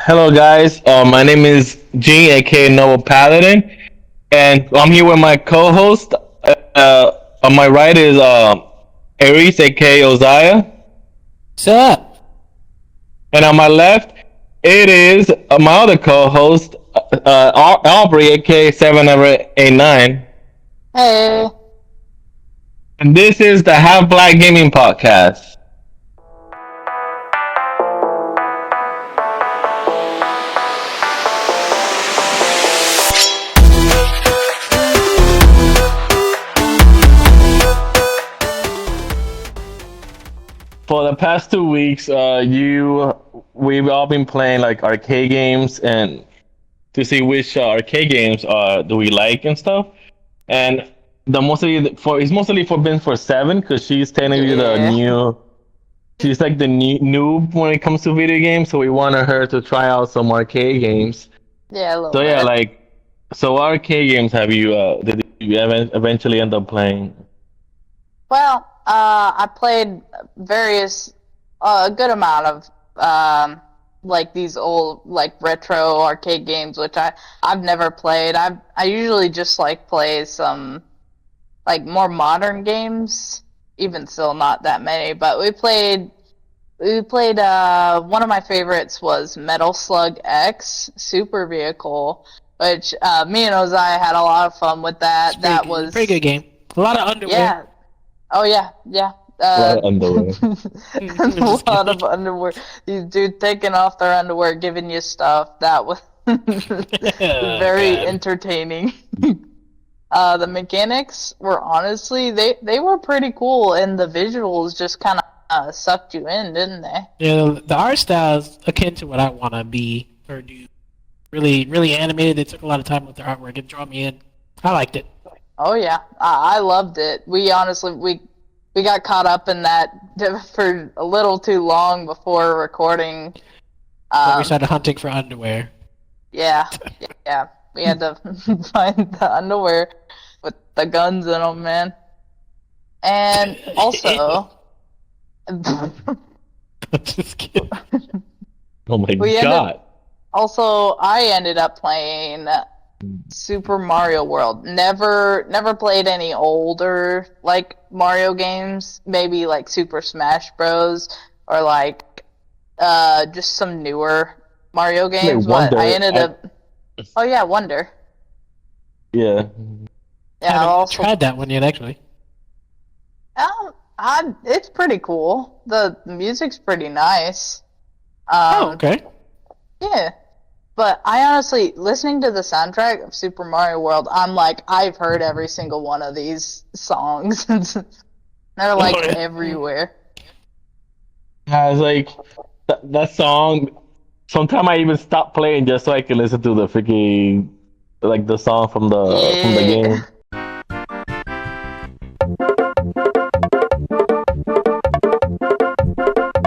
Hello, guys. My name is Gene, aka Noah Paladin, and I'm here with my co-host. On my right is Aries, aka Oziah, What's up? and on my left it is my other co-host, Aubrey, aka 789, Hey, and this is the Halfblack Gaming Podcast. For the past 2 weeks, we've all been playing like arcade games and to see which arcade games do we like and stuff. And the mostly for it's mostly for been for seven because she's technically the yeah, new. She's like the new noob when it comes to video games, so we wanted her to try out some arcade games. yeah, a little So yeah, bit. so what arcade games have you did you eventually end up playing? Well, I played various, a good amount of, like these old, like retro arcade games, which I've never played. I usually just like play some, like more modern games, even still not that many, but we played, one of my favorites was Metal Slug X Super Vehicle, which, me and Ozai had a lot of fun with that. That Pretty good was, game. A lot of underwear. yeah. Oh yeah, yeah. A lot of underwear. A lot of underwear. These dudes taking off their underwear, giving you stuff. That was very God. entertaining. The mechanics were honestly they were pretty cool, and the visuals just kind of sucked you in, didn't they? Yeah, the art style is akin to what I want to be or do. Really, really animated. They took a lot of time with their artwork. It drew me in. I liked it. Oh yeah, I loved it. We honestly we got caught up in that for a little too long before recording. But we Um, started hunting for underwear. Yeah, yeah. We had to find the underwear with the guns in them, man. And also, Just kidding. Oh my we ended. god! Also, I ended up playing Super Mario World. Never played any older like Mario games. Maybe like Super Smash Bros. Or like just some newer Mario Like games. But I Wonder, ended up. Oh yeah, Wonder. yeah. Yeah, I Haven't also tried that one yet, actually. it's pretty cool. The music's pretty nice. Oh, Um, okay. yeah. But I honestly, listening to the soundtrack of Super Mario World, I'm like, I've heard every single one of these songs. They're like Oh, yeah. everywhere. Yeah, it's like that song. Sometimes I even stop playing just so I can listen to the freaking like the song from the Yeah. game.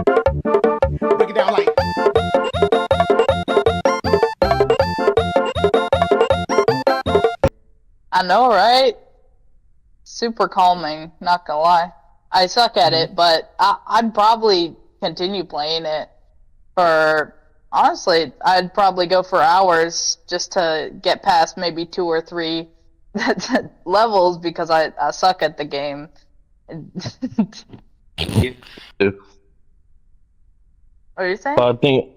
Break it down like. I know, right? Super calming, not gonna lie. I suck at it, but I'd probably continue playing it for, honestly, I'd probably go for hours just to get past maybe two or three levels because I suck at the game. What are you saying? But I think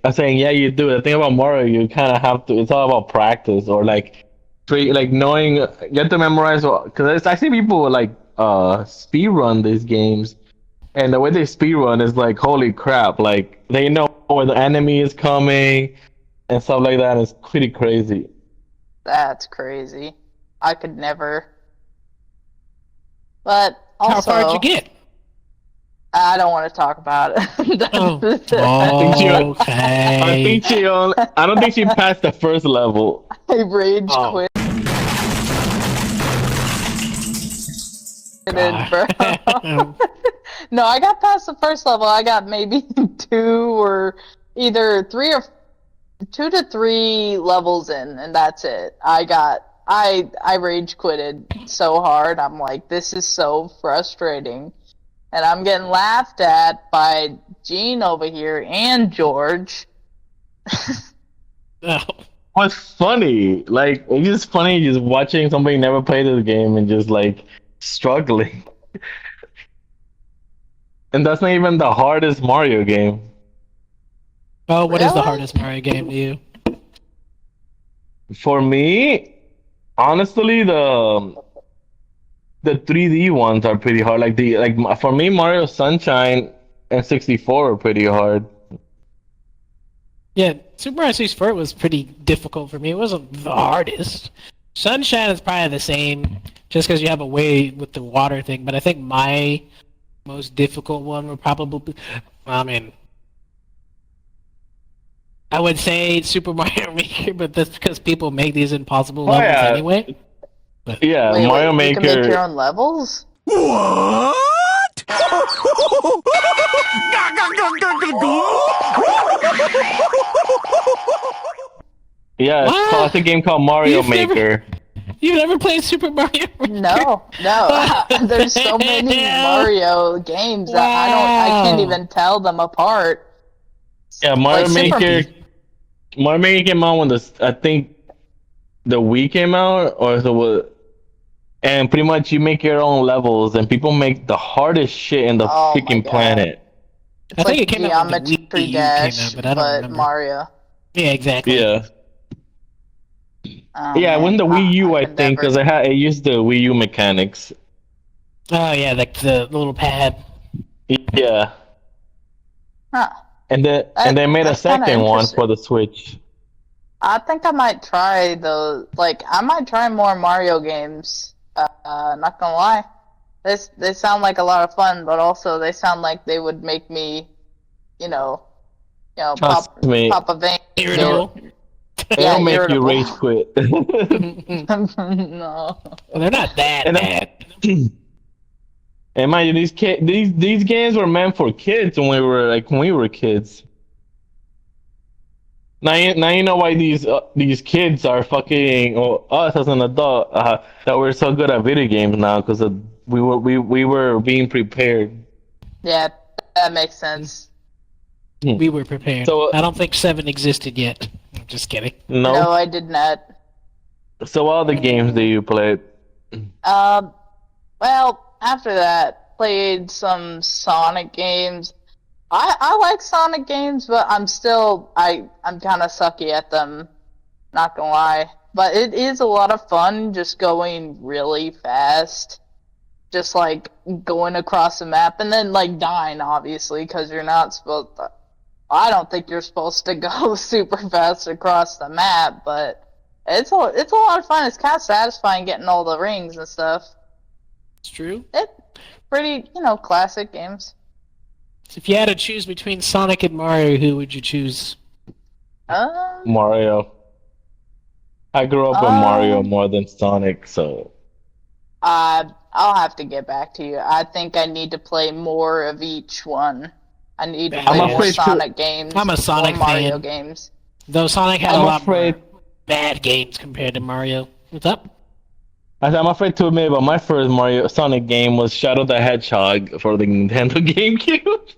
I'm saying yeah, you do. The thing about Mario, you kind of have to. It's all about practice or like, like knowing. You have to memorize because it's actually people who, like speed run these games, and the way they speed run is like holy crap! Like they know where the enemy is coming and stuff like that. It's pretty crazy. That's crazy. I could never. But How far did you also, get? I don't want to talk about it. Oh, think she- okay. I don't think she passed the first level. I rage Oh. quit, God. bro. No, I got past the first level. I got maybe two or either three or two to three levels in, and that's it. I rage quitted so hard. I'm like, this is so frustrating. And I'm getting laughed at by Gene over here and George Oh. What's funny? Like, it's just funny just watching somebody never play this game and just like struggling. And that's not even the hardest Mario game. Oh, what is the Really? hardest Mario game to you? For me, honestly, the 3D ones are pretty hard. For me, Mario Sunshine and 64 are pretty hard. Yeah, Super Mario 64 was pretty difficult for me. It wasn't the hardest. Sunshine is probably the same, just because you have a way with the water thing. But I think my most difficult one would probably, I mean, I would say Super Mario Maker, but that's because people make these impossible Oh levels yeah, anyway. yeah. Wait, Mario you can make your Maker. own levels? What? Yeah, it's a game called Mario You've never- Maker. You never played Super Mario Maker? No. There's so many Mario games that I can't Wow. even tell them apart. Yeah, Mario Like Super- Maker. Mario Maker came out when I think the Wii came out, and pretty much you make your own levels, and people make the hardest shit in the Oh my freaking God. planet. It's I think like it came out when the Geometry Wii U Dash, came out, but I don't remember. Mario. Yeah, exactly. Yeah, Oh, yeah. man. When the Wii U, I could think, never- because it used the Wii U mechanics. Oh yeah, like the little pad. Yeah, Huh. and they made a That's kinda second one interesting. for the Switch. I think I might try those. Like, I might try more Mario games. Not gonna lie, they sound like a lot of fun, but also they sound like they would make me, Trust me, pop a vein. Irritable. it'll make you irritable. rage quit. No. Well, they're not that And bad. And mind you, these games were meant for kids when we were kids. Now you know why these kids are fucking us as an adult that we're so good at video games now because we were being prepared. Yeah, that makes sense. We were prepared. So- I don't think 7 existed yet. I'm just kidding. No, No, I did not. so all the games that you played. Well, after that, played some Sonic games. I like Sonic games, but I'm kind of sucky at them. Not gonna lie, but it is a lot of fun just going really fast, just like going across the map and then like dying, obviously, because you're not supposed to. I don't think you're supposed to go super fast across the map, but it's a lot of fun. It's kind of satisfying getting all the rings and stuff. It's true. It's pretty, classic games. If you had to choose between Sonic and Mario, who would you choose? Mario. I grew up with Mario more than Sonic, so I'll have to get back to you. I think I need to play more of each one. I need to I'm play more afraid to- Sonic games. I'm a Sonic more Mario fan. games. Though Sonic had I'm a lot afraid- more bad games compared to Mario. What's up? I'm afraid to admit, but my first Mario Sonic game was Shadow the Hedgehog for the Nintendo GameCube.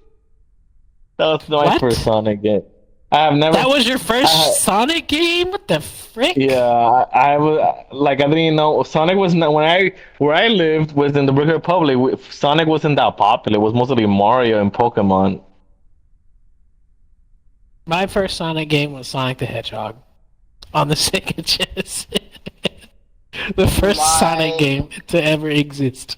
That was my What? first Sonic game. I have never. That was your first I- Sonic game? What the frick? Yeah, I was like I didn't even know Sonic was not where I lived was in the Brick Republic. Sonic wasn't that popular. It was mostly Mario and Pokemon. My first Sonic game was Sonic the Hedgehog on the Sega Genesis. The first Sonic game to ever exist.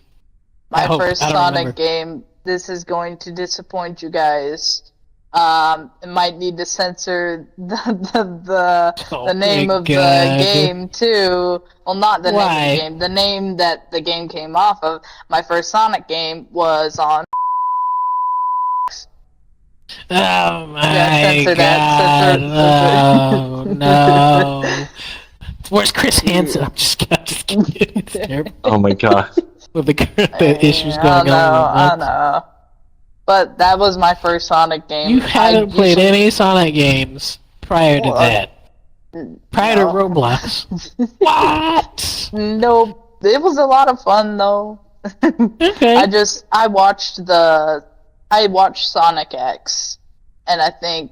My I hope. first I don't Sonic remember. game. This is going to disappoint you guys. It might need to censor Oh the name my of the God. game too. Well, not the name Why? of the game. The name that the game came off of. My first Sonic game was on. Oh my censor god! that, censor- No, no. Where's Chris Hansen? I'm just kidding. It's terrible. Oh my god. With the issues I going know, I on. know. But that was my first Sonic game. You hadn't I played usually- any Sonic games prior to Well, that. Prior to no. Roblox. What? Nope. It was a lot of fun though. Okay. I watched Sonic X, and I think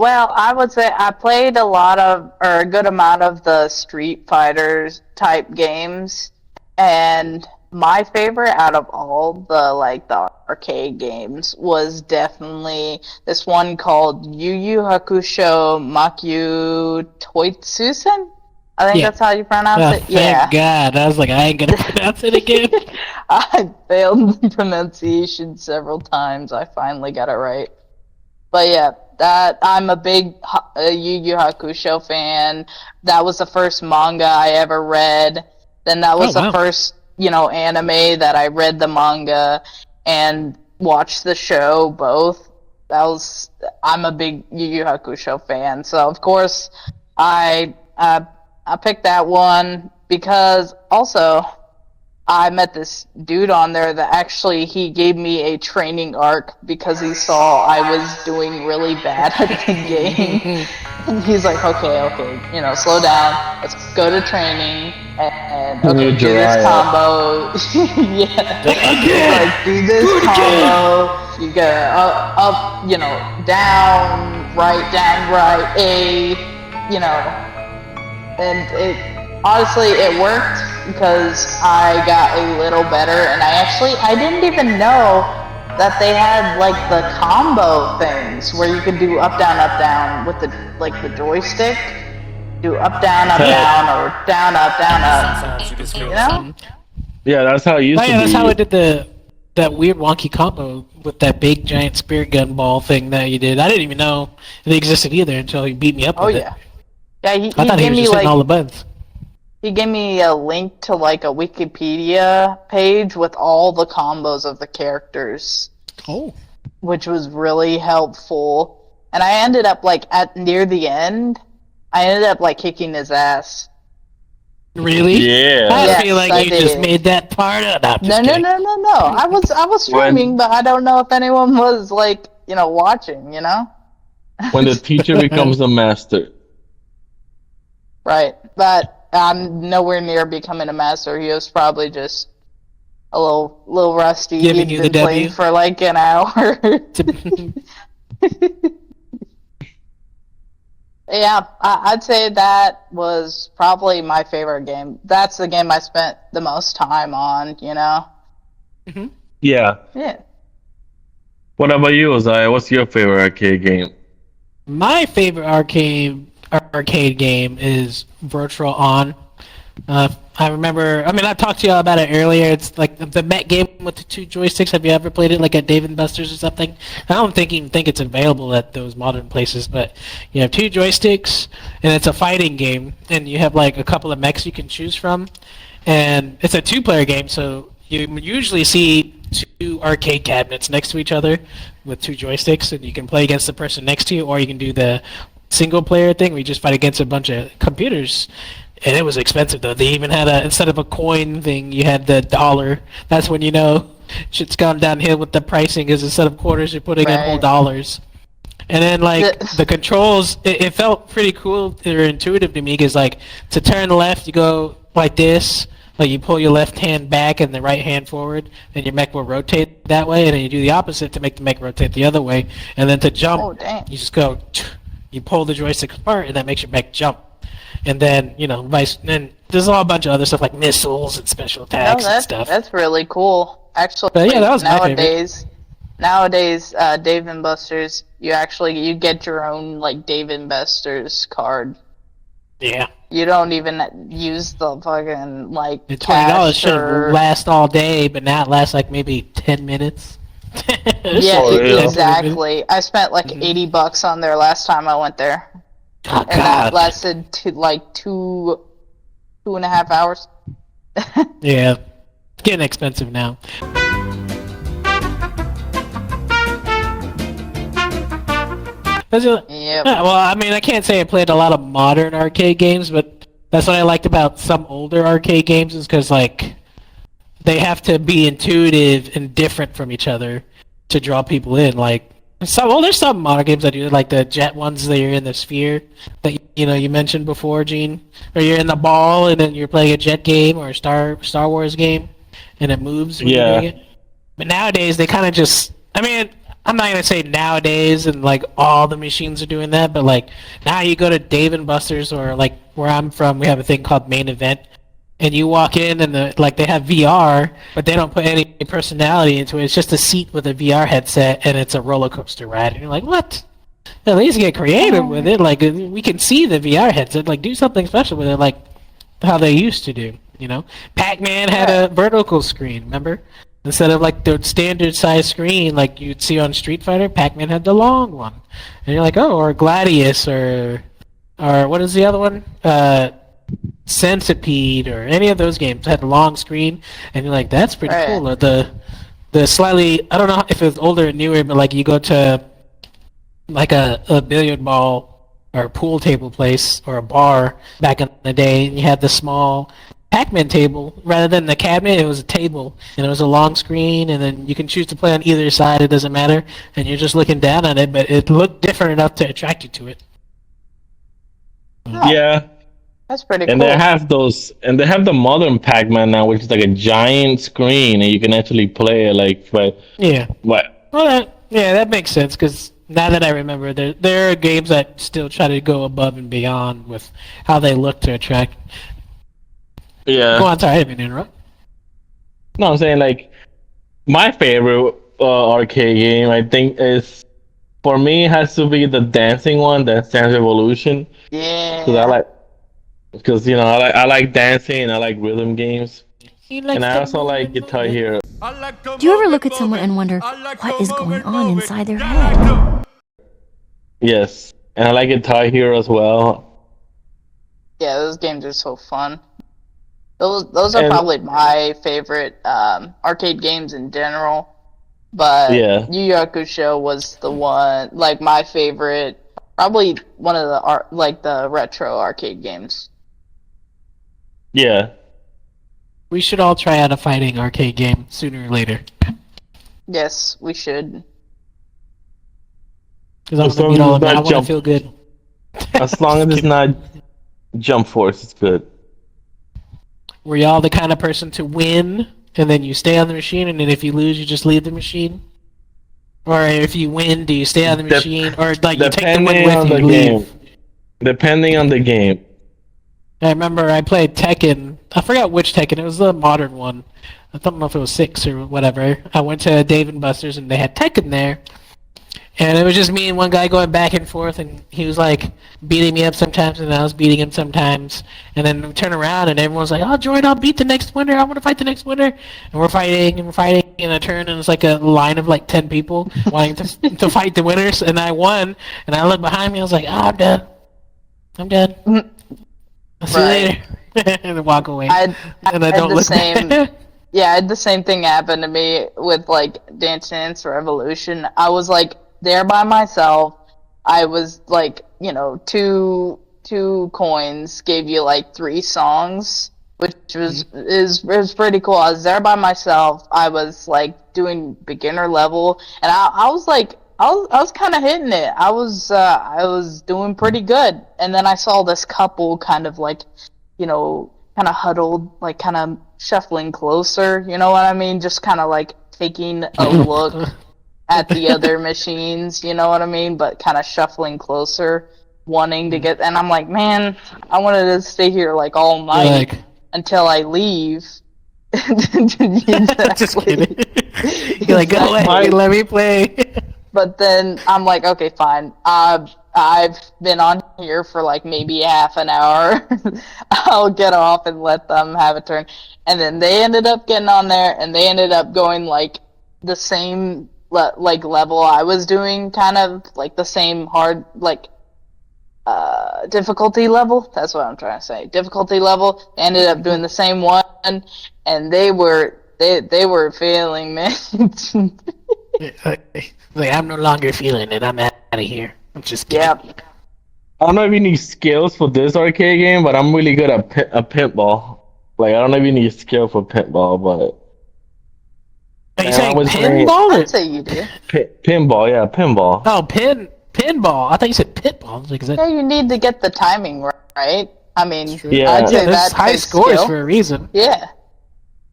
Well, I would say I played a lot of, or a good amount of the Street Fighters type games, and my favorite out of all the the arcade games was definitely this one called Yu Yu Hakusho Makyu Toitsusen. I think Yeah. that's how you pronounce Oh, it. thank God. I was like, I ain't gonna pronounce it again. I failed the pronunciation several times. I finally got it right. But yeah, that I'm a big Yu Yu Hakusho fan. That was the first manga I ever read. Then that was Oh, wow. the first, anime that I read the manga and watched the show both. I'm a big Yu Yu Hakusho fan. So of course I picked that one because also I met this dude on there that actually he gave me a training arc because he saw I was doing really bad at the game. And he's like, okay, slow down. Let's go to training and okay, do this combo. Yeah. Like do this combo. You go up, down, right, A, and it worked because I got a little better, and I didn't even know that they had the combo things where you could do up down with the joystick, do up down or down up, you know? Yeah, that's how it used Oh to yeah, be. that's how it did that weird wonky combo with that big giant spirit gun ball thing that you did. I didn't even know it existed either until he beat me up with it. Yeah, he I thought he gave was me just hitting all the buttons. he gave me a link to a Wikipedia page with all the combos of the characters, Oh. which was really helpful. And I ended up at near the end, I ended up kicking his ass. Really? Yeah. I feel like I you just did. made that part up. No, I'm just No. kidding. I was streaming, but I don't know if anyone was watching. When the teacher becomes the master. Right, but I'm nowhere near becoming a master. He was probably just a little rusty. Giving He'd you the been playing W? for an hour. Yeah, I'd say that was probably my favorite game. That's the game I spent the most time on. Yeah. Yeah. What about you, Ozai? What's your favorite arcade game? My favorite arcade game is Virtual On. I remember. I mean, I talked to y'all about it earlier. It's like the Met game with the two joysticks. Have you ever played it at Dave and Buster's or something? I don't even think it's available at those modern places. But you have two joysticks, and it's a fighting game. And you have a couple of mechs you can choose from, and it's a two-player game. So you usually see two arcade cabinets next to each other with two joysticks, and you can play against the person next to you, or you can do the single-player thing where you just fight against a bunch of computers. And it was expensive though. They even had instead of a coin thing, you had the dollar. That's when shit's gone downhill with the pricing. Is instead of quarters, you're putting in whole dollars. And then the controls, it felt pretty cool or intuitive to me. Because to turn left, you go like this. You pull your left hand back and the right hand forward, and your mech will rotate that way. And then you do the opposite to make the mech rotate the other way. And then to jump, you just go. You pull the joystick apart, and that makes your mech jump. And then, then there's a bunch of other stuff like missiles and special attacks and stuff. That's really cool. Actually, But yeah, that was my favorite. Nowadays, Dave and Buster's, you get your own Dave and Buster's card. Yeah. You don't even use the fucking $20 cash should last all day, but now it lasts maybe 10 minutes. Yeah, yeah. exactly. I spent $80 on there last time I went there. Oh, And that God. lasted to 2.5 hours. Yeah. It's getting expensive now. Yep. Well, I mean, I can't say I played a lot of modern arcade games, but that's what I liked about some older arcade games is because, they have to be intuitive and different from each other to draw people in. There's some modern games that do like the jet ones that you're in the sphere that you mentioned before, Gene, or you're in the ball and then you're playing a jet game or a Star Wars game, and it moves when you're doing it. But nowadays they kind of just, I mean, I'm not gonna say nowadays and like all the machines are doing that, but like now you go to Dave and Buster's or like where I'm from, we have a thing called Main Event, and you walk in and like they have VR, but they don't put any personality into it. It's just a seat with a VR headset and it's a roller coaster ride, and you're like, what? At least get creative with it. Like we can see the VR headset. Like do something special with it, like how they used to do. You know, Pac-Man had a vertical screen. Remember, instead of like the standard size screen like you'd see on Street Fighter, Pac-Man had the long one. And you're like, oh, or Gladius, or what is the other one? Centipede, or any of those games had a long screen, and you're like, that's pretty cool. Or the slightly, I don't know if it's older or newer, but like you go to like a billiard ball or a pool table place or a bar back in the day, and you had the small Pac-Man table. Rather than the cabinet, it was a table, and it was a long screen, and then you can choose to play on either side, it doesn't matter, and you're just looking down on it, but it looked different enough to attract you to it. Yeah. That's pretty And cool. they have those, and they have the modern Pac-Man now, which is like a giant screen, and you can actually play it like, but Yeah. what? Well, that makes sense, because now that I remember, there are games that still try to go above and beyond with how they look to attract. Yeah. Go on, sorry, I didn't mean to interrupt. No, I'm saying like my favorite arcade game, I think, is for me has to be the dancing one, Dance Dance Revolution, because Yeah. you know, I like dancing and I like rhythm games, and I also like Guitar Hero. Do you ever look at someone and wonder what is going on inside their head? Yes, and I like Guitar Hero as well. Yeah, those games are so fun. Those are And probably my favorite arcade games in general. But yeah, Yu Yu Hakusho was the one, like my favorite, probably one of the like the retro arcade games. yeah. We should all try out a fighting arcade game sooner or later. Yes, we should. Because I As want to long beat as all it's of them. I not want to jump, feel good. as long as it's not Jump Force, it's good. Were y'all the kind of person to win, and then you stay on the machine, and then if you lose, you just leave the machine? Or if you win, do you stay on the machine? Or like you take the win Depending with on you, the you leave? game. Depending on the game. I remember I played Tekken. I forgot which Tekken. It was the modern one. I don't know if it was 6 or whatever. I went to Dave & Buster's and they had Tekken there. And it was just me and one guy going back and forth, and he was like beating me up sometimes, and I was beating him sometimes. And then we turn around, and everyone's like, "Oh, Jordan, I'll beat the next winner. I want to fight the next winner." And we're fighting, and I turn, and it's like a line of like 10 people wanting to fight the winners, and I won. And I look behind me, I was like, "Ah, I'm done. I'm done. I'll see you later," and then walk away. I And I had don't the look same. back. Yeah, I had the same thing happen to me with like Dance Dance Revolution. I was like there by myself. I was like, you know, two coins gave you like 3 songs, which was pretty cool. I was there by myself. I was like doing beginner level, and I was like I was kind of hitting it. I was doing pretty good, and then I saw this couple kind of like, you know, kind of huddled, like kind of shuffling closer. You know what I mean? Just kind of like taking a look at the other machines. You know what I mean? But kind of shuffling closer, wanting to get. And I'm like, man, I wanted to stay here like all night Like, until I leave. just kidding. You're like, go away, let me play. But then I'm like, okay, fine. I've been on here for like maybe half an hour. I'll get off and let them have a turn. And then they ended up getting on there, and they ended up going like the same like level I was doing, kind of like the same hard like difficulty level. That's what I'm trying to say. Difficulty level. They ended up doing the same one, and they were failing, man. Like, I'm no longer feeling it. I'm out of here. I'm just kidding. Yep. I don't know if you need skills for this arcade game, but I'm really good at pinball. Like, I don't know if you need skill for pinball, but Are you Man, saying I was pinball? I'd say you do. pinball, yeah, pinball. Oh, pinball. I thought you said pitball. Like, is that... Yeah, you need to get the timing right. I mean, Yeah. I'd say Yeah, there's that's high big scores skill. for a reason. Yeah.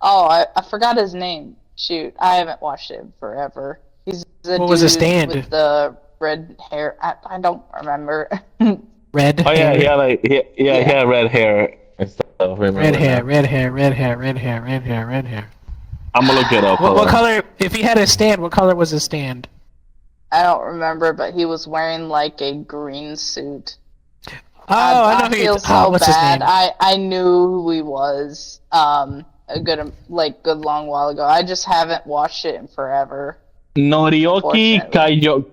Oh, I forgot his name. Shoot, I haven't watched it in forever. He's the What was his dude stand? with the red hair. I don't remember. Red Oh yeah, hair. he had like he had red hair and stuff. Remember Red hair, that. red hair, red hair, red hair, red hair, red hair. I'm gonna look it up. What hold on. color? If he had a stand, what color was his stand? I don't remember, but he was wearing like a green suit. Oh, I know who feel you. so Oh, what's his bad. name? I knew who he was. A good long while ago. I just haven't watched it in forever. Norioki Unfortunately. Kaijo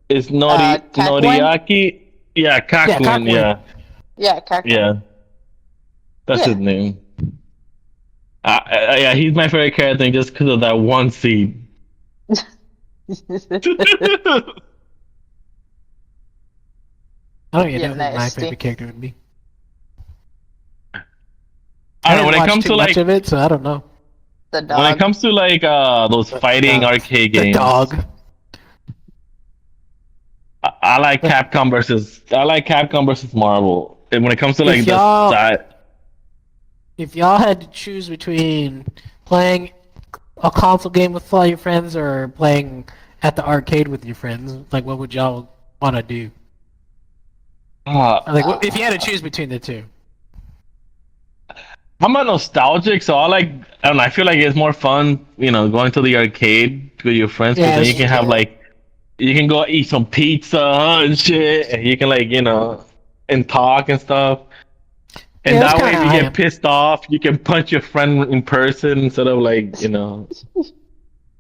is Kakuin? Noriaki. Yeah, Kakuin. Kakuin. Yeah, Yeah, Kakuin. yeah. That's his name. Yeah, he's my favorite character just because of that one scene. I don't even Yeah, know who my nasty. favorite character would be. I don't know, when didn't it watch comes too to much like of it, so I don't know. The dog. when it comes to like those fighting arcade The games, dog. I like Capcom versus Marvel. And when it comes to like the y'all- side, If y'all had to choose between playing a console game with all your friends or playing at the arcade with your friends, like what would y'all want to do? Like, if you had to choose between the two. I'm a nostalgic, so I don't know, I feel like it's more fun, going to the arcade with your friends, because then you can have you can go eat some pizza and shit, and you can and talk and stuff. And Yeah, that's that way, kinda if you how I get am. pissed off, you can punch your friend in person instead of And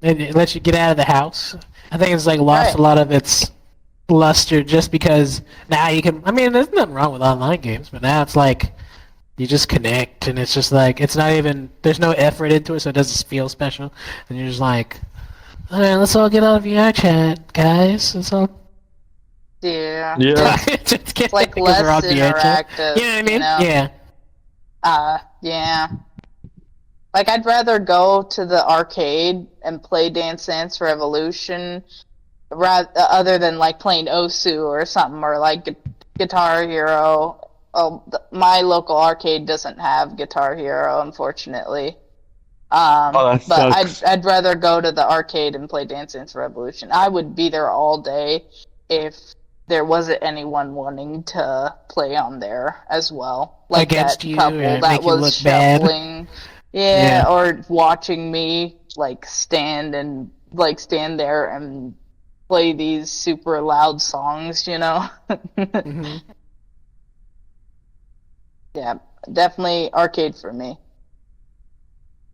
it lets you get out of the house. I think it's like lost Right. a lot of its luster just because now you can. I mean, there's nothing wrong with online games, but now it's like You just connect, and it's just like it's not even. There's no effort into it, so it doesn't feel special. And you're just like, all right, let's all get on VR chat, guys. Let's all. Yeah. Yeah. It's like less interactive. You know what I mean? You know? Yeah. Yeah. Like, I'd rather go to the arcade and play Dance Dance Revolution other than, like, playing Osu or something, or, like, Guitar Hero. Oh, my local arcade doesn't have Guitar Hero, unfortunately. That But sucks. I'd rather go to the arcade and play Dance Dance Revolution. I would be there all day if there wasn't anyone wanting to play on there as well. Like Against that you couple or that make you was look bad. shuffling. Yeah, or watching me like stand there and play these super loud songs, you know? Mm-hmm. Yeah, definitely arcade for me.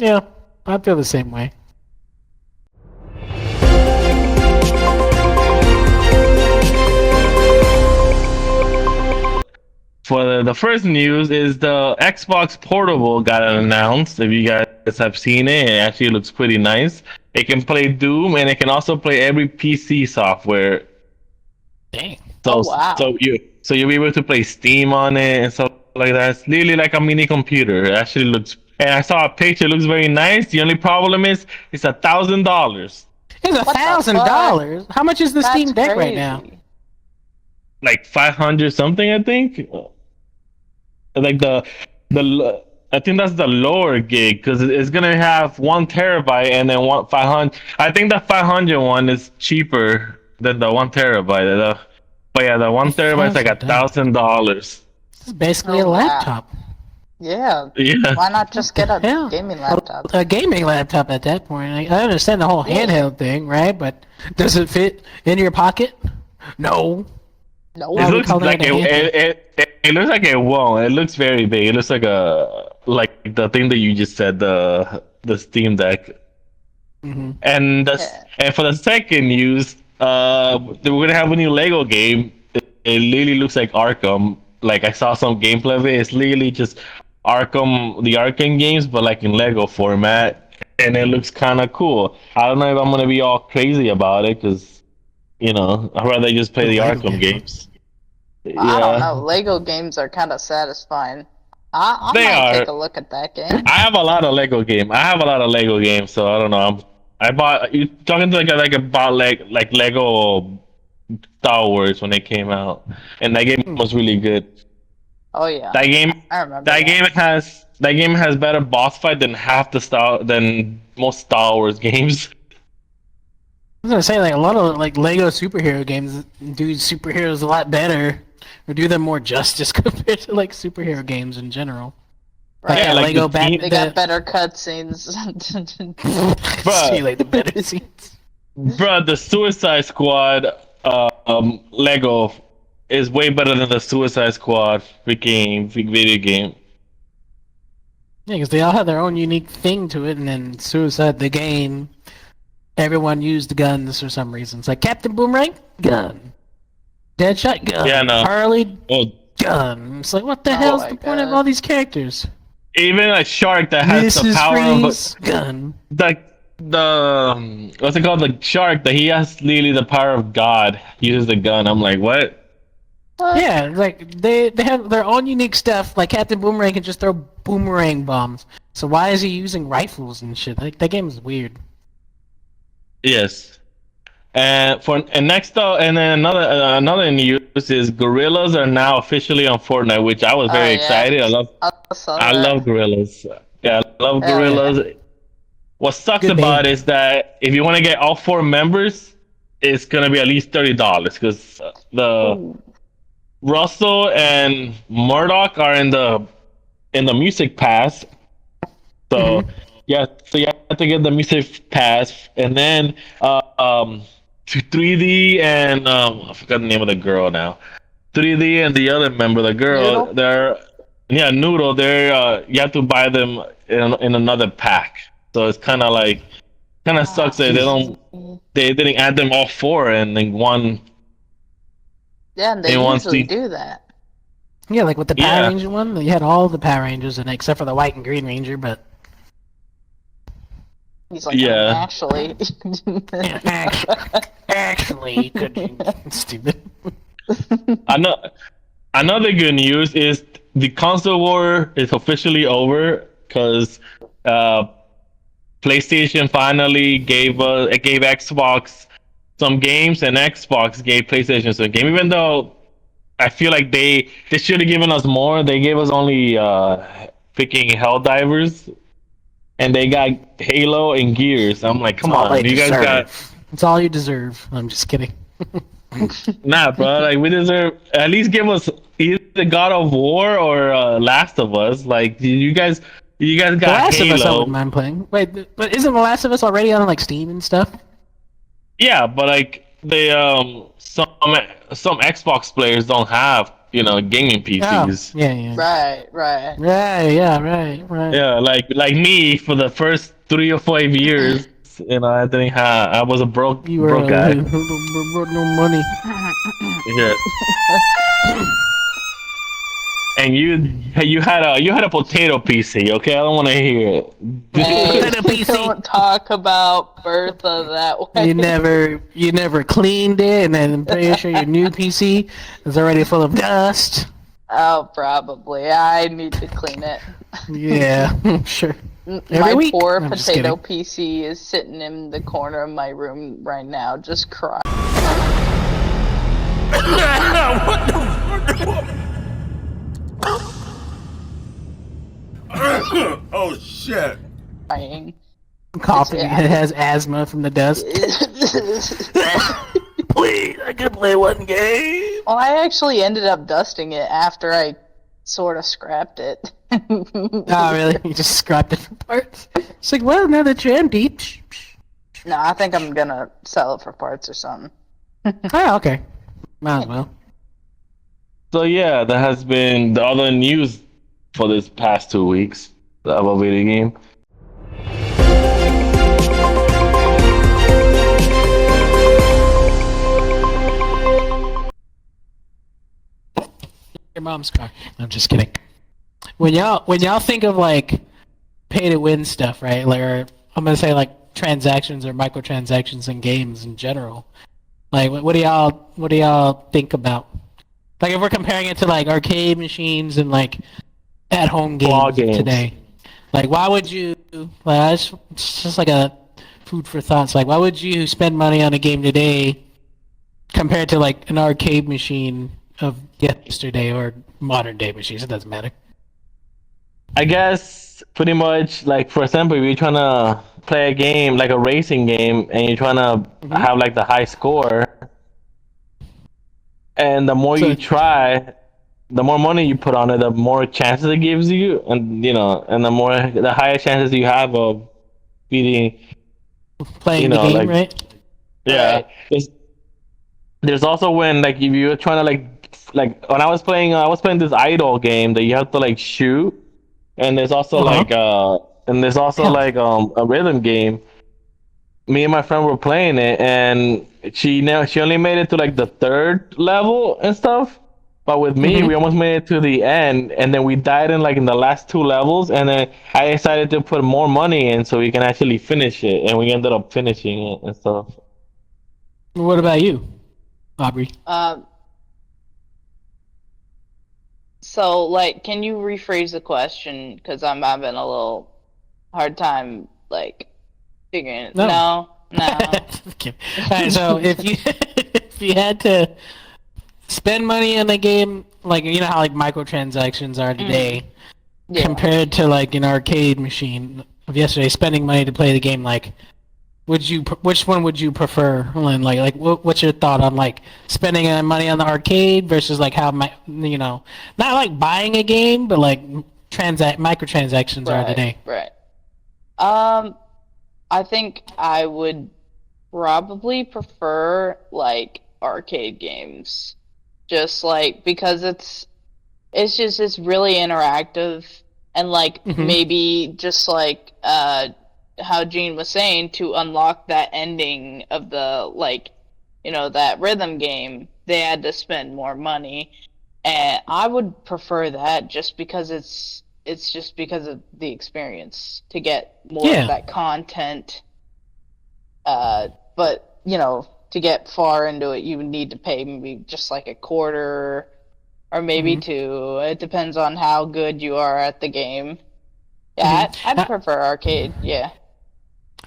Yeah, I feel the same way. For the first news is the Xbox Portable got announced. If you guys have seen it, it actually looks pretty nice. It can play Doom and it can also play every PC software. Dang. So Oh, wow. so you'll be able to play Steam on it and stuff like that. It's literally like a mini computer. It actually looks. And I saw a picture. It looks very nice. The only problem is it's $1,000. It's the $1,000. How much is the Steam That's Deck right now? crazy. Like 500 something, I think. Like I think that's the lower gig because it's gonna have 1 terabyte and then 500. I think the 500 one is cheaper than the 1 terabyte. But yeah, the 1 terabyte is like $1,000. This is basically a Oh, wow. laptop. Yeah. Yeah. Why not just get a Yeah. gaming laptop? A gaming laptop at that point. I understand the whole handheld thing, right? But does it fit in your pocket? No. No. Why It would we looks call that like a handheld? it looks like it won't. It looks very big. It looks like the thing that you just said, the Steam Deck. Mm-hmm. And and for the second news, we're gonna have a new Lego game. It literally looks like Arkham. Like I saw some gameplay of it. It's literally just Arkham, the Arkham games, but like in Lego format, and it looks kind of cool. I don't know if I'm gonna be all crazy about it because I'd rather just play the Lego Arkham game. games. I don't know. Lego games are kind of satisfying. I They might are. take a look at that game. I have a lot of Lego games, so I don't know. I bought. You talking to like I bought like Lego Star Wars when it came out, and that game was really good. Oh yeah. That game I remember that game has better boss fight than most Star Wars games. I was gonna say, like, a lot of like Lego superhero games do superheroes a lot better, or do them more justice compared to like superhero games in general. Right. Yeah, like Lego the team- They got better cutscenes. See, like the better scenes. Bruh, the Suicide Squad Lego is way better than the Suicide Squad freaking video game. Yeah, because they all have their own unique thing to it, and then Suicide the game, everyone used guns for some reason. It's like Captain Boomerang, gun. Deadshot, gun. Yeah, no. Harley, Oh, gun. It's like, what the Oh hell's my the point of God. all these characters? even a shark that has the Mrs. power Freeze, gun. the what's it called? The shark that he has literally the power of God uses the gun. I'm like, what? Yeah, like they have their own unique stuff. Like Captain Boomerang can just throw boomerang bombs. So why is he using rifles and shit? Like that game is weird. Yes. And next up, and then another news is gorillas are now officially on Fortnite, which I was very yeah. excited. I love gorillas. Yeah, I love Hell gorillas. What sucks Good about name. it is that if you want to get all 4 members, it's gonna be at least $30 because the Russell and Murdoch are in the music pass. So so you have to get the music pass, and then to 3D and I forgot the name of the girl now. 3D and the other member, the girl, Noodle? Noodle. They're you have to buy them in another pack. So it's kind of sucks that they didn't add them all 4 and then one. Yeah, and they in one usually seat. do that. Yeah, like with the Power Yeah. Ranger one, you had all the Power Rangers in it except for the White and Green Ranger, but He's like, Yeah. actually. actually, could you stupid? Another good news is the console war is officially over because PlayStation finally gave Xbox some games, and Xbox gave PlayStation some game. Even though I feel like they should have given us more, they gave us only picking Helldivers, and they got Halo and Gears. I'm like, come all they on, you guys got It's all you deserve. I'm just kidding. nah, bro. Like we deserve at least give us either God of War or Last of Us. Like you guys The got Last of Us, I Halo. wouldn't mind playing. Wait, but isn't The Last of Us already on like Steam and stuff? Yeah, but like they some Xbox players don't have gaming PCs. Oh, yeah. right. Right. Yeah, like me for the first 3 or 5 years, I didn't have. I was a broke You were broke guy. no money. Yeah. And you had a potato PC, okay? I don't want to hear it. Hey, PC. don't talk about Bertha that way. You never cleaned it, and then I'm pretty sure your new PC is already full of dust. Oh, probably. I need to clean it. Yeah, I'm sure. My week? poor I'm just potato kidding. PC is sitting in the corner of my room right now, just crying. Oh shit. Coughing. Yeah. It has asthma from the dust. Please, I can play one game. Well, I actually ended up dusting it after I sort of scrapped it. Oh, really? You just scrapped it for parts? It's like, well, now that you're empty. No, I think I'm gonna sell it for parts or something. Oh, okay. Might as well. So yeah, that has been the other news for this past 2 weeks about video game. Your mom's car. I'm just kidding. When y'all think of like pay to win stuff, right? Like, or I'm gonna say like transactions or microtransactions in games in general. Like, what do y'all think about? Like, if we're comparing it to like arcade machines and like at home Claw games games. today, like why would you? Like, it's just like a food for thoughts. Like, why would you spend money on a game today compared to like an arcade machine of yesterday or modern day machines? It doesn't matter. I guess pretty much like, for example, if you're trying to play a game like a racing game and you're trying to have like the high score, and the more So- you try, the more money you put on it, the more chances it gives you, and and the higher chances you have of beating. Playing the game, like- right? Yeah. Right. There's also when like if you're trying to like when I was playing this idol game that you have to like shoot, and there's also Yeah. like a rhythm game. Me and my friend were playing it, and she only made it to like the third level and stuff. But with me, we almost made it to the end, and then we died in the last 2 levels, and then I decided to put more money in so we can actually finish it, and we ended up finishing it and stuff. What about you, Aubrey? So, like, can you rephrase the question? Because I'm having a little hard time, like, figuring it. No. No. Okay. Alright, so if you had to spend money on a game, like, you know how like microtransactions are today, Yeah. compared to like an arcade machine of yesterday, spending money to play the game, like, which one would you prefer? Like what's your thought on like spending money on the arcade versus like how not like buying a game, but like microtransactions are today? Right. I think I would probably prefer like arcade games, just like because it's really interactive, and like maybe just like how Gene was saying, to unlock that ending of the that rhythm game, they had to spend more money. And I would prefer that just because it's just because of the experience to get more Yeah. of that content. But to get far into it, you would need to pay maybe just like a quarter or maybe two. It depends on how good you are at the game. Yeah, I'd prefer arcade. Yeah.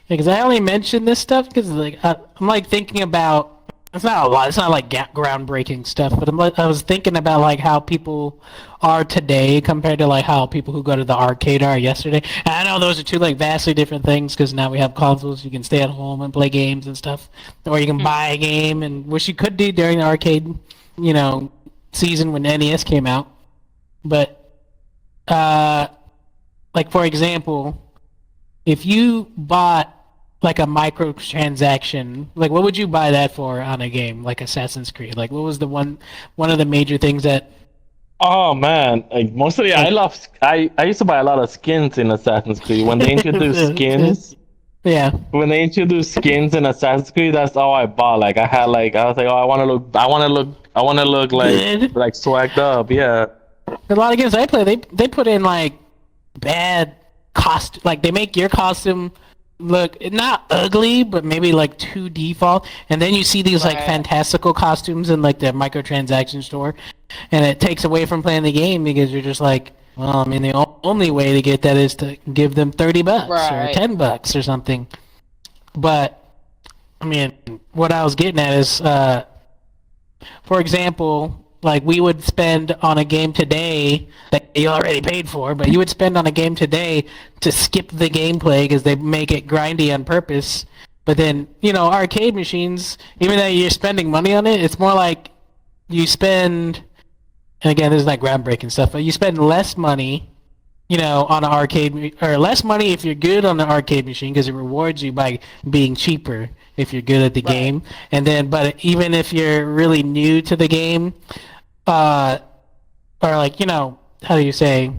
Because I only mention this stuff because like I'm like thinking about. It's not a lot. It's not like groundbreaking stuff, but I was thinking about like how people are today compared to like how people who go to the arcade are yesterday. And I know those are two like vastly different things because now we have consoles. You can stay at home and play games and stuff, or you can buy a game, and which you could do during the arcade, season when NES came out. But like for example, if you bought like a microtransaction, like what would you buy that for on a game like Assassin's Creed? Like what was the one of the major things that? Oh man, like mostly I used to buy a lot of skins in Assassin's Creed. When they introduced skins, Yeah. when they introduced skins in Assassin's Creed, that's all I bought. Like I was like, oh, I want to look Good. like swagged up. Yeah. A lot of games I play, they put in like bad like they make your costume look not ugly, but maybe like too default, and then you see these like Right. fantastical costumes in like the microtransaction store, and it takes away from playing the game because you're just like, well, I mean, the only way to get that is to give them $30 or Right. $10 or something. But I mean, what I was getting at is, for example, like we would spend on a game today that you already paid for, but you would spend on a game today to skip the gameplay because they make it grindy on purpose. But then, arcade machines, even though you're spending money on it, it's more like you spend, and again, this is not groundbreaking stuff, but you spend less money, on an arcade, or less money if you're good on the arcade machine because it rewards you by being cheaper if you're good at the game. And then, but even if you're really new to the game, or like, how do you say,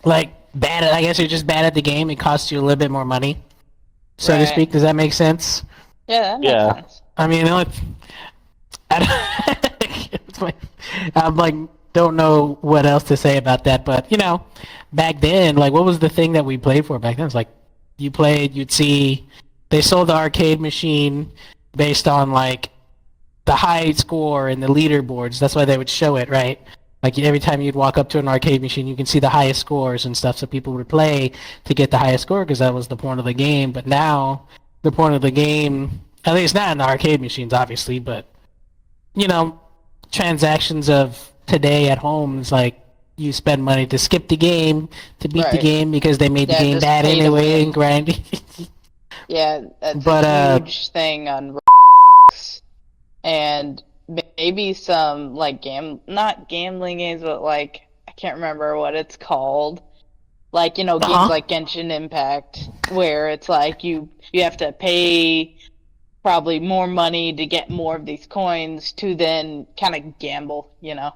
like I guess you're just bad at the game, it costs you a little bit more money, so to Right. speak. Does that make sense? Yeah, that makes Yeah. sense. I mean, I'm like, don't know what else to say about that, but back then, like, what was the thing that we played for back then? It's like you'd see they sold the arcade machine based on like the high score and the leaderboards. That's why they would show it, right? Like every time you'd walk up to an arcade machine, you can see the highest scores and stuff, so people would play to get the highest score because that was the point of the game. But now, the point of the game, at least not in the arcade machines, obviously, but transactions of today at home is like you spend money to skip the game to beat the Right. game because they made the Yeah, game just bad pay to anyway win. and grindy. Yeah, that's But, a huge thing on and maybe some like not gambling games, but like I can't remember what it's called. Like games like Genshin Impact, where it's like you have to pay probably more money to get more of these coins to then kind of gamble, Yeah.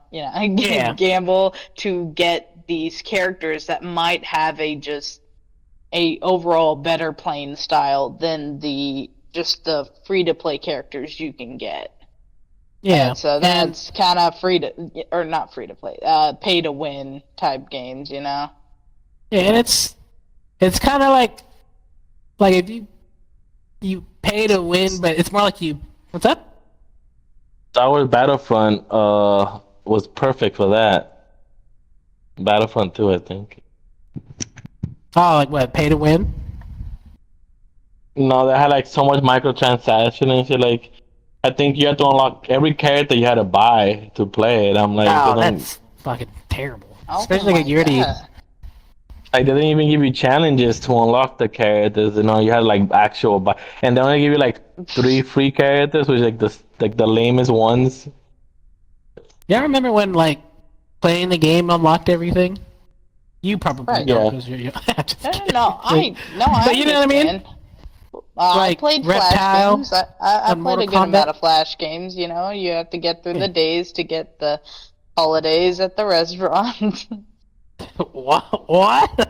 gamble to get these characters that might have a overall better playing style than the free to play characters you can get. Yeah. And so that's kind of not free to play, pay to win type games, Yeah, and it's kind of like if you pay to win, but it's more like what's up? Star Wars Battlefront was perfect for that. Battlefront 2, I think. Oh, like what? Pay to win? No, they had like so much microtransaction and shit. Like, I think you had to unlock every character you had to buy to play it. I'm like, Oh, they don't- that's fucking terrible. Oh Especially my like you already. God. like they didn't even give you challenges to unlock the characters. You had like actual buy, and they only give you like 3 free characters, which is like the lamest ones. Yeah, I remember when like playing the game unlocked everything. You probably Right. don't Yeah. because you're. I'm just kidding. I But you know what I mean? understand. I Like played Reptile Flash games. I and played a Mortal good amount Kombat. of Flash games. You have to get through Yeah. the days to get the holidays at the restaurant. What?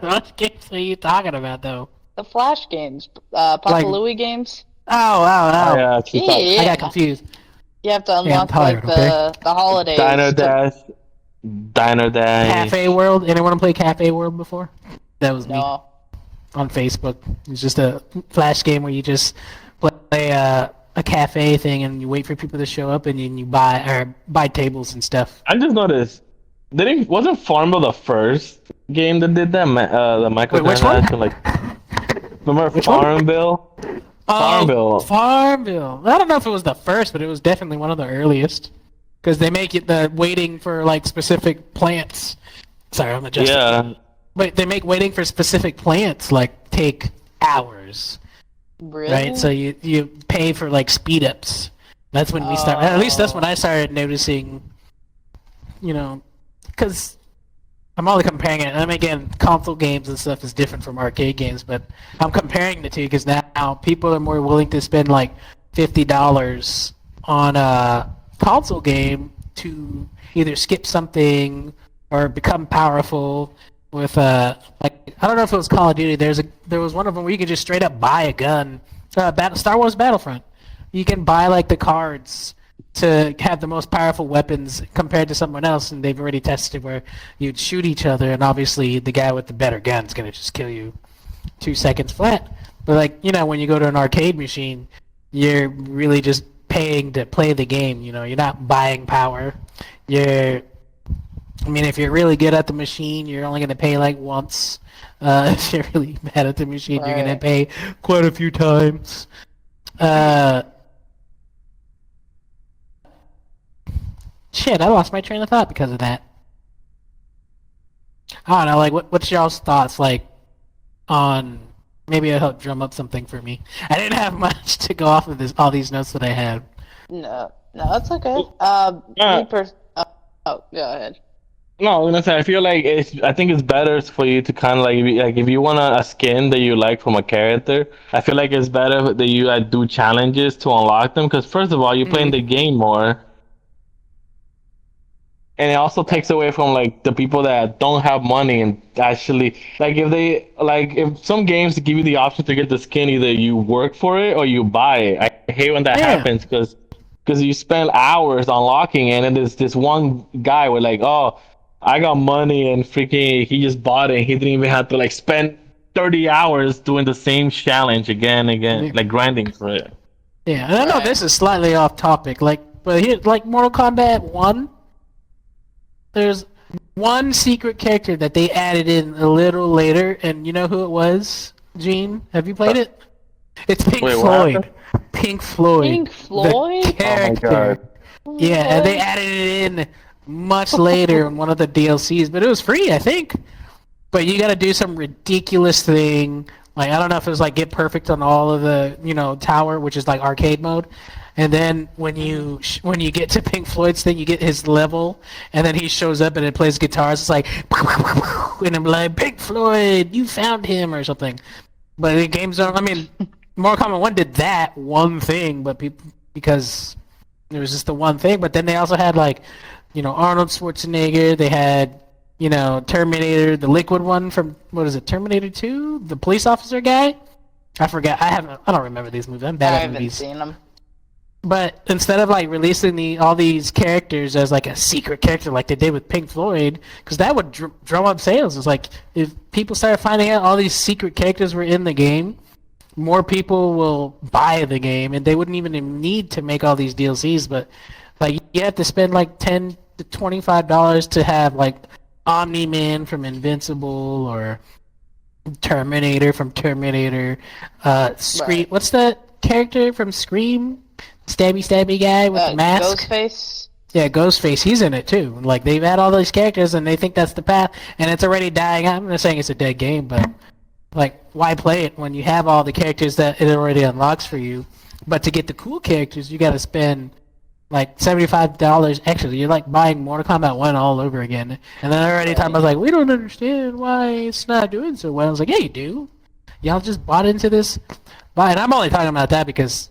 What games are you talking about though? The Flash games, Papa Like- Louie games. Oh, wow. Yeah, Yeah. I got confused. You have to I'm unlock tired, like the holidays. Diner to- Dash. Diner Dash. Cafe World. Anyone play Cafe World before? That was me No. on Facebook. It's just a flash game where you just play a cafe thing and you wait for people to show up and then you buy tables and stuff. I just noticed. Wasn't Farmville the first game that did that? The Wait, which one? microtransaction, like. Remember Which one? Farmville? Oh, Farmville. I don't know if it was the first, but it was definitely one of the earliest. Because they make it the waiting for like specific plants. Sorry, I'm adjusting. Yeah. But they make waiting for specific plants like take hours. Really? Right? So you pay for like speed ups. That's when we start. At least that's when I started noticing. You know, because I'm only comparing it. I mean, again, console games and stuff is different from arcade games, but I'm comparing the two because now people are more willing to spend like $50 on a console game to either skip something or become powerful with like I don't know if it was Call of Duty. There was one of them where you could just straight up buy a gun. Star Wars Battlefront. You can buy like the cards to have the most powerful weapons compared to someone else, and they've already tested where you'd shoot each other, and obviously the guy with the better gun's gonna just kill you 2 seconds flat. But like, you know, when you go to an arcade machine, you're really just paying to play the game. You know, you're not buying power. I mean, if you're really good at the machine, you're only gonna pay like once. If you're really bad at the machine, you're gonna pay quite a few times. Shit, I lost my train of thought because of that. I don't know, like, what's y'all's thoughts, like, on... Maybe it'll help drum up something for me. I didn't have much to go off of all these notes that I had. No, it's okay. Yeah. Oh, go ahead. No, I was gonna say I feel like I think it's better for you to kind of like if you want a skin that you like from a character, I feel like it's better that you do challenges to unlock them because first of all you're playing the game more, and it also takes away from like the people that don't have money and actually if some games give you the option to get the skin, either you work for it or you buy it. I hate when that happens because you spend hours unlocking it, and then there's this one guy with like, oh, I got money and freaking he just bought it and he didn't even have to like spend 30 hours doing the same challenge again and again, like grinding for it. Yeah, and I know this is slightly off topic, but here, like Mortal Kombat 1, there's one secret character that they added in a little later, and you know who it was, Gene? Have you played it? It's Pink Floyd. Pink Floyd. Pink Floyd? The character. Oh my God. Yeah, and they added it in much later in one of the DLCs, but it was free, I think. But you got to do some ridiculous thing. Like, I don't know if it was like get perfect on all of the, tower, which is like arcade mode. And then when you get to Pink Floyd's thing, you get his level, and then he shows up and it plays guitars. It's like, and I'm like, Pink Floyd, you found him or something. But the games don't. I mean, Mortal Kombat 1 did that one thing, but because it was just the one thing. But then they also had like, Arnold Schwarzenegger. They had, Terminator, the liquid one from what is it, Terminator 2, the police officer guy. I forgot. I don't remember these movies. I'm bad at movies. I haven't seen them. But instead of like releasing all these characters as like a secret character like they did with Pink Floyd, because that would drum up sales. It's like if people started finding out all these secret characters were in the game, more people will buy the game, and they wouldn't even need to make all these DLCs. But like you have to spend like $10 to $25 to have like Omni-Man from Invincible or Terminator from Terminator. Scream. Right. What's that character from Scream? Stabby guy with the mask. Ghostface? Yeah, Ghostface. He's in it too. Like they've had all these characters and they think that's the path, and it's already dying out. I'm not saying it's a dead game, but like, why play it when you have all the characters that it already unlocks for you? But to get the cool characters, you got to spend like $75 extra. You're like buying Mortal Kombat 1 all over again. And then already time I was like, we don't understand why it's not doing so well. I was like, yeah, you do. Y'all just bought into this. And I'm only talking about that because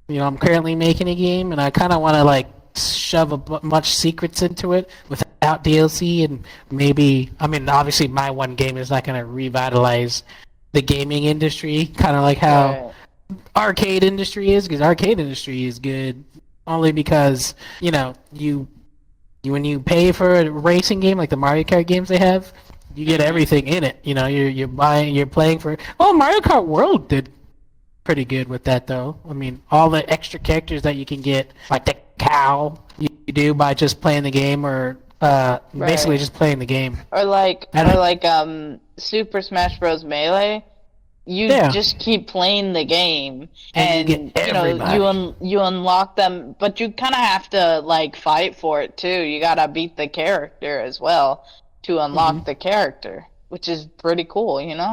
I'm currently making a game, and I kind of want to like shove much secrets into it without DLC, and maybe, I mean, obviously my one game is not going to revitalize the gaming industry, kind of like how arcade industry is, because arcade industry is good only because you when you pay for a racing game like the Mario Kart games they have, you get everything in it. You're playing for. Well, Mario Kart World did pretty good with that though. I mean, all the extra characters that you can get, like the cow, you do by just playing the game, or basically just playing the game. Or like Super Smash Bros. Melee. You just keep playing the game, and you get everybody. you unlock them, but you kind of have to like fight for it too. You gotta beat the character as well to unlock the character, which is pretty cool, Yeah,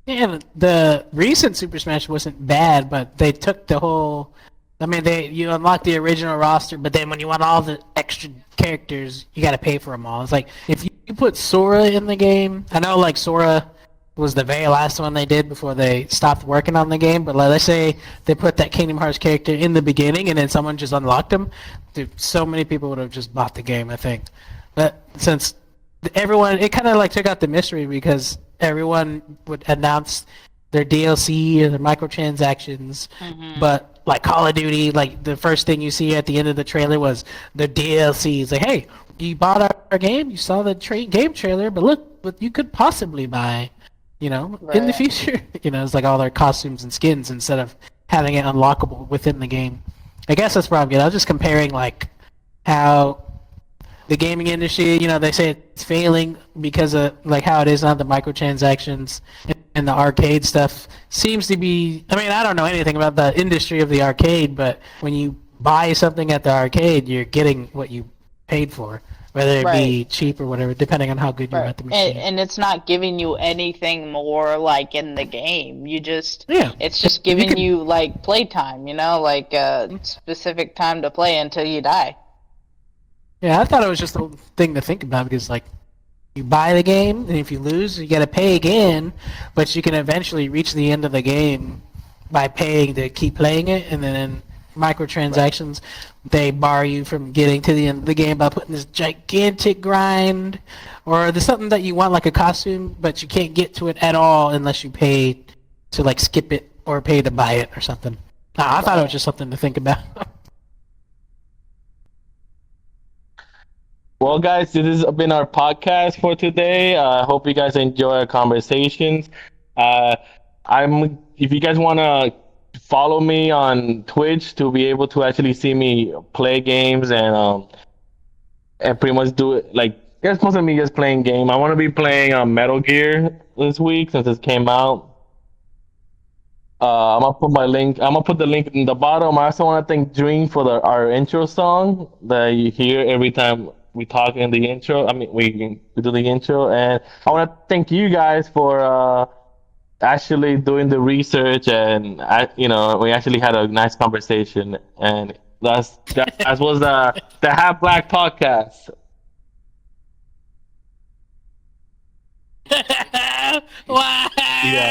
and the recent Super Smash wasn't bad, but they took the whole. I mean, you unlock the original roster, but then when you want all the extra characters, you got to pay for them all. It's like if you put Sora in the game. I know, like Sora was the very last one they did before they stopped working on the game. But let's say they put that Kingdom Hearts character in the beginning, and then someone just unlocked him. Dude, so many people would have just bought the game, I think. But since everyone, it kind of like took out the mystery because everyone would announce their DLC or their microtransactions, but like Call of Duty, like the first thing you see at the end of the trailer was the DLC. It's like, hey, you bought our game, you saw the game trailer, but look what you could possibly buy, in the future. It's like all their costumes and skins instead of having it unlockable within the game. I guess that's where I'm getting. I was just comparing like how the gaming industry, they say it's failing because of like how it is on the microtransactions and the arcade stuff seems to be. I mean, I don't know anything about the industry of the arcade, but when you buy something at the arcade, you're getting what you paid for, whether it be cheap or whatever, depending on how good you're at the machine. And it's not giving you anything more like in the game. It's just giving you like playtime, like a specific time to play until you die. Yeah, I thought it was just a thing to think about because, like, you buy the game, and if you lose, you got to pay again, but you can eventually reach the end of the game by paying to keep playing it, and then microtransactions, they bar you from getting to the end of the game by putting this gigantic grind, or there's something that you want, like a costume, but you can't get to it at all unless you pay to, like, skip it or pay to buy it or something. I thought it was just something to think about. Well, guys, this has been our podcast for today. I hope you guys enjoy our conversations. If you guys want to follow me on Twitch to be able to actually see me play games and pretty much do it like guess most of me just playing game. I want to be playing Metal Gear this week since it came out. I'm gonna put my link. I'm gonna put the link in the bottom. I also want to thank Dream for our intro song that you hear every time we talk in the intro. I mean, we do the intro, and I want to thank you guys for actually doing the research, and we actually had a nice conversation, and that was the Halfblack podcast. Wow. Yeah.